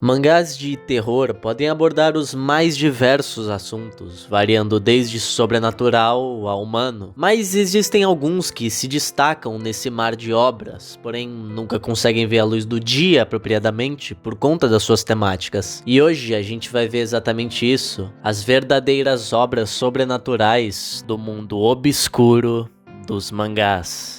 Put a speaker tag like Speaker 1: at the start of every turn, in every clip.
Speaker 1: Mangás de terror podem abordar os mais diversos assuntos, variando desde sobrenatural a humano, mas existem alguns que se destacam nesse mar de obras, porém nunca conseguem ver a luz do dia apropriadamente por conta das suas temáticas. E hoje a gente vai ver exatamente isso, as verdadeiras obras sobrenaturais do mundo obscuro dos mangás.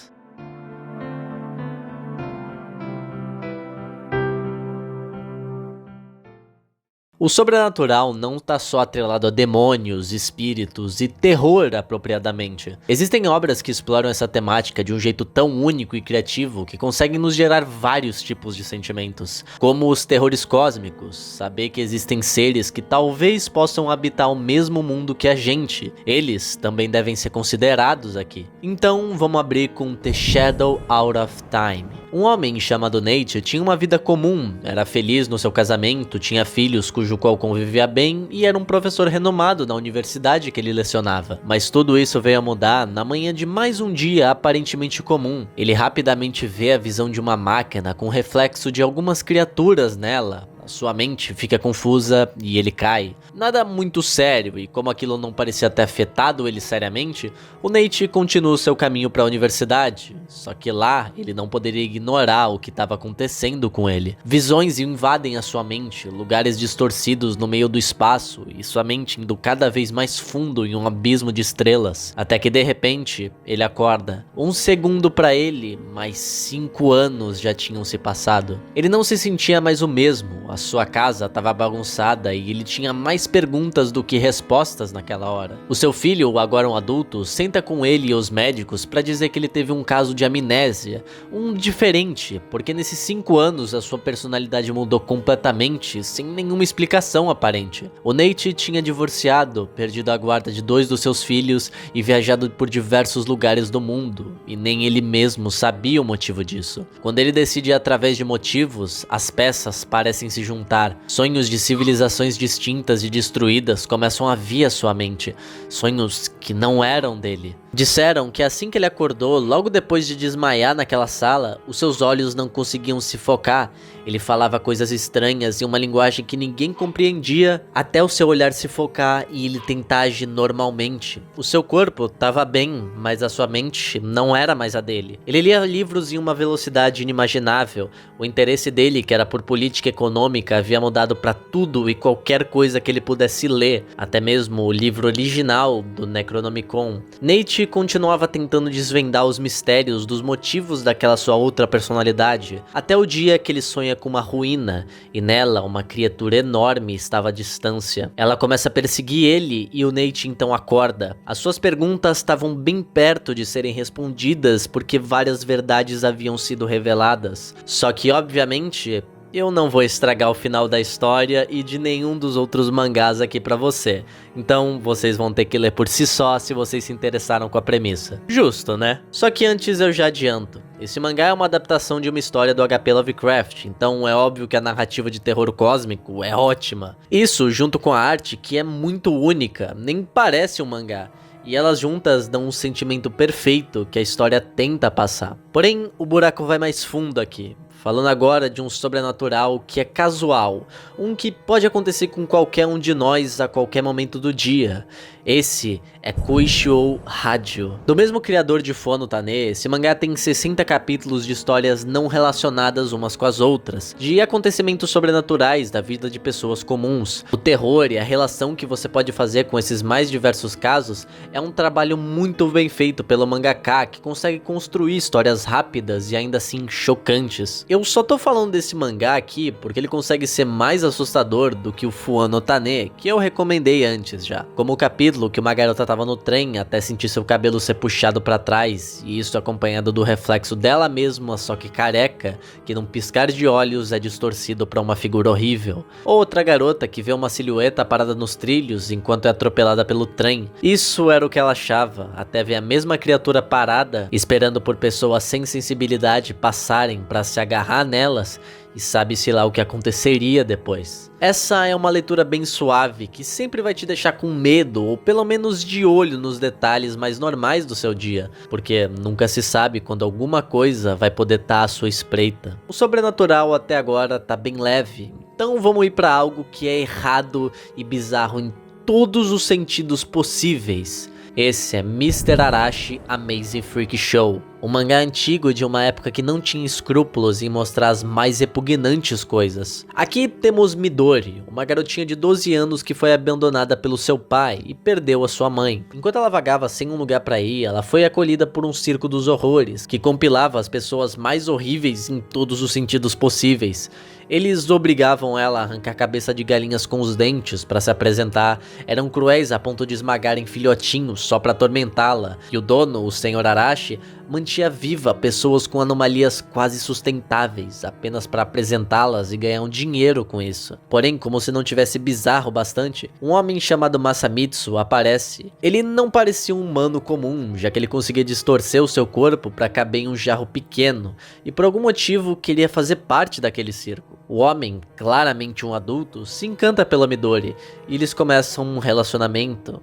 Speaker 1: O sobrenatural não está só atrelado a demônios, espíritos e terror apropriadamente. Existem obras que exploram essa temática de um jeito tão único e criativo que conseguem nos gerar vários tipos de sentimentos, como os terrores cósmicos, saber que existem seres que talvez possam habitar o mesmo mundo que a gente. Eles também devem ser considerados aqui. Então vamos abrir com The Shadow Out of Time. Um homem chamado Nate tinha uma vida comum, era feliz no seu casamento, tinha filhos cujo qual convivia bem e era um professor renomado na universidade que ele lecionava. Mas tudo isso veio a mudar na manhã de mais um dia aparentemente comum. Ele rapidamente vê a visão de uma máquina com reflexo de algumas criaturas nela. Sua mente fica confusa e ele cai. Nada muito sério, e como aquilo não parecia ter afetado ele seriamente, o Nate continua o seu caminho para a universidade. Só que lá, ele não poderia ignorar o que estava acontecendo com ele. Visões invadem a sua mente, lugares distorcidos no meio do espaço, e sua mente indo cada vez mais fundo em um abismo de estrelas. Até que de repente, ele acorda. Um segundo para ele, mas 5 anos já tinham se passado. Ele não se sentia mais o mesmo. A sua casa estava bagunçada e ele tinha mais perguntas do que respostas naquela hora. O seu filho, agora um adulto, senta com ele e os médicos para dizer que ele teve um caso de amnésia, um diferente, porque nesses 5 anos a sua personalidade mudou completamente, sem nenhuma explicação aparente. O Nate tinha divorciado, perdido a guarda de 2 dos seus filhos e viajado por diversos lugares do mundo, e nem ele mesmo sabia o motivo disso. Quando ele decide ir através de motivos, as peças parecem se juntar. Sonhos de civilizações distintas e destruídas começam a vir à sua mente. Sonhos que não eram dele. Disseram que assim que ele acordou, logo depois de desmaiar naquela sala, os seus olhos não conseguiam se focar. Ele falava coisas estranhas em uma linguagem que ninguém compreendia, até o seu olhar se focar e ele tentar agir normalmente. O seu corpo estava bem, mas a sua mente não era mais a dele. Ele lia livros em uma velocidade inimaginável. O interesse dele, que era por política econômica, havia mudado para tudo e qualquer coisa que ele pudesse ler, até mesmo o livro original do Necronomicon. Nate continuava tentando desvendar os mistérios dos motivos daquela sua outra personalidade, até o dia que ele sonha com uma ruína, e nela uma criatura enorme estava à distância. Ela começa a perseguir ele e o Nate então acorda. As suas perguntas estavam bem perto de serem respondidas porque várias verdades haviam sido reveladas. Só que obviamente eu não vou estragar o final da história e de nenhum dos outros mangás aqui pra você. Então vocês vão ter que ler por si só se vocês se interessaram com a premissa. Justo, né? Só que antes eu já adianto. Esse mangá é uma adaptação de uma história do HP Lovecraft, então é óbvio que a narrativa de terror cósmico é ótima. Isso junto com a arte, que é muito única, nem parece um mangá. E elas juntas dão um sentimento perfeito que a história tenta passar. Porém, o buraco vai mais fundo aqui. Falando agora de um sobrenatural que é casual, um que pode acontecer com qualquer um de nós a qualquer momento do dia. Esse é Koishou Radio. Do mesmo criador de Fo no Tane, esse mangá tem 60 capítulos de histórias não relacionadas umas com as outras, de acontecimentos sobrenaturais da vida de pessoas comuns. O terror e a relação que você pode fazer com esses mais diversos casos é um trabalho muito bem feito pelo mangaka, que consegue construir histórias rápidas e ainda assim chocantes. Eu só tô falando desse mangá aqui porque ele consegue ser mais assustador do que o Fo no Tane, que eu recomendei antes já. Como o capítulo que uma garota tava no trem até sentir seu cabelo ser puxado pra trás, e isso acompanhado do reflexo dela mesma, só que careca, que num piscar de olhos é distorcido pra uma figura horrível. Ou outra garota que vê uma silhueta parada nos trilhos enquanto é atropelada pelo trem. Isso era o que ela achava, até ver a mesma criatura parada, esperando por pessoas sem sensibilidade passarem pra se agarrar nelas, e sabe-se lá o que aconteceria depois. Essa é uma leitura bem suave, que sempre vai te deixar com medo, ou pelo menos de olho nos detalhes mais normais do seu dia, porque nunca se sabe quando alguma coisa vai poder estar à sua espreita. O sobrenatural até agora tá bem leve, Então vamos ir pra algo que é errado e bizarro em todos os sentidos possíveis. Esse é Mr. Arashi Amazing Freak Show, um mangá antigo de uma época que não tinha escrúpulos em mostrar as mais repugnantes coisas. Aqui temos Midori, uma garotinha de 12 anos que foi abandonada pelo seu pai e perdeu a sua mãe. Enquanto ela vagava sem um lugar para ir, ela foi acolhida por um circo dos horrores, que compilava as pessoas mais horríveis em todos os sentidos possíveis. Eles obrigavam ela a arrancar a cabeça de galinhas com os dentes para se apresentar, eram cruéis a ponto de esmagarem filhotinhos só para atormentá-la, e o dono, o Sr. Arashi, mantinha viva pessoas com anomalias quase sustentáveis, apenas para apresentá-las e ganhar um dinheiro com isso. Porém, como se não tivesse bizarro bastante, um homem chamado Masamitsu aparece. Ele não parecia um humano comum, já que ele conseguia distorcer o seu corpo para caber em um jarro pequeno, e por algum motivo queria fazer parte daquele circo. O homem, claramente um adulto, se encanta pela Midori, e eles começam um relacionamento.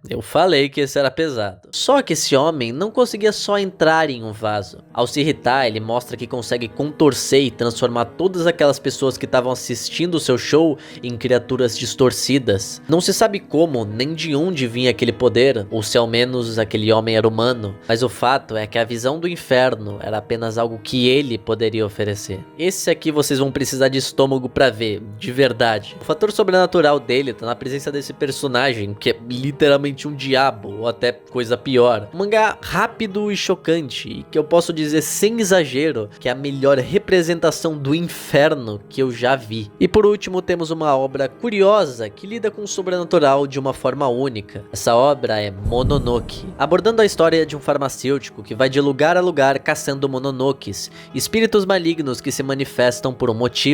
Speaker 1: Eu falei que esse era pesado. Só que esse homem não conseguia só entrar em um vaso. Ao se irritar, ele mostra que consegue contorcer e transformar todas aquelas pessoas que estavam assistindo o seu show em criaturas distorcidas. Não se sabe como, nem de onde vinha aquele poder, ou se ao menos aquele homem era humano, mas o fato é que a visão do inferno era apenas algo que ele poderia oferecer. Esse aqui vocês vão precisar de estômago pra ver, de verdade. O fator sobrenatural dele tá na presença desse personagem, que é literalmente um diabo, ou até coisa pior. Um mangá rápido e chocante, e que eu posso dizer sem exagero, que é a melhor representação do inferno que eu já vi. E por último temos uma obra curiosa, que lida com o sobrenatural de uma forma única. Essa obra é Mononoke, abordando a história de um farmacêutico que vai de lugar a lugar caçando mononokes, espíritos malignos que se manifestam por um motivo.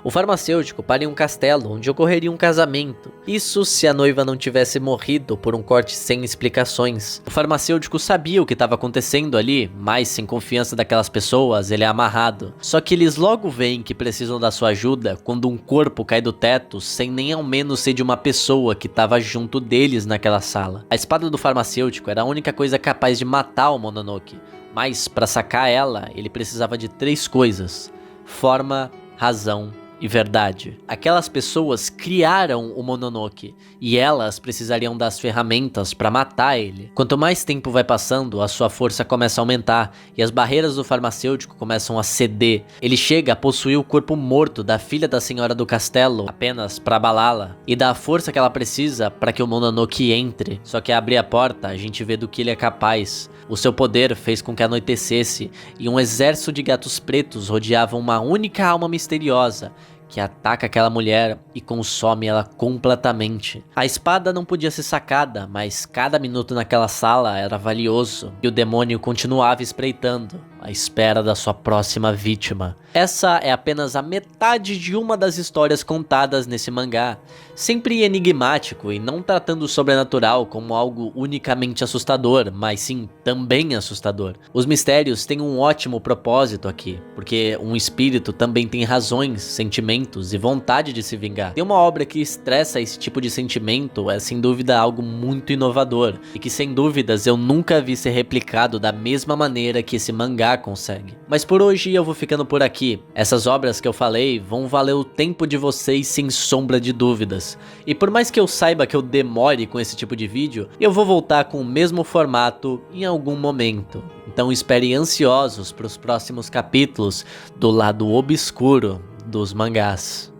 Speaker 1: O farmacêutico para em um castelo onde ocorreria um casamento. Isso se a noiva não tivesse morrido por um corte sem explicações. O farmacêutico sabia o que estava acontecendo ali, mas sem confiança daquelas pessoas, ele é amarrado. Só que eles logo veem que precisam da sua ajuda quando um corpo cai do teto sem nem ao menos ser de uma pessoa que estava junto deles naquela sala. A espada do farmacêutico era a única coisa capaz de matar o Mononoke, mas para sacar ela, ele precisava de 3 coisas: forma, razão e verdade. Aquelas pessoas criaram o Mononoke e elas precisariam das ferramentas para matar ele. Quanto mais tempo vai passando, a sua força começa a aumentar e as barreiras do farmacêutico começam a ceder. Ele chega a possuir o corpo morto da filha da senhora do castelo apenas para abalá-la e dá a força que ela precisa para que o Mononoke entre. Só que ao abrir a porta, a gente vê do que ele é capaz. O seu poder fez com que anoitecesse e um exército de gatos pretos rodeavam uma única alma misteriosa que ataca aquela mulher e consome ela completamente. A espada não podia ser sacada, mas cada minuto naquela sala era valioso e o demônio continuava espreitando, à espera da sua próxima vítima. Essa é apenas a metade de uma das histórias contadas nesse mangá, sempre enigmático e não tratando o sobrenatural como algo unicamente assustador, mas sim também assustador. Os mistérios têm um ótimo propósito aqui, porque um espírito também tem razões, sentimentos e vontade de se vingar. Tem uma obra que estressa esse tipo de sentimento, é sem dúvida algo muito inovador, e que sem dúvidas eu nunca vi ser replicado da mesma maneira que esse mangá consegue. Mas por hoje eu vou ficando por aqui. Essas obras que eu falei vão valer o tempo de vocês sem sombra de dúvidas. E por mais que eu saiba que eu demore com esse tipo de vídeo, eu vou voltar com o mesmo formato em algum momento. Então esperem ansiosos para os próximos capítulos do lado obscuro dos mangás.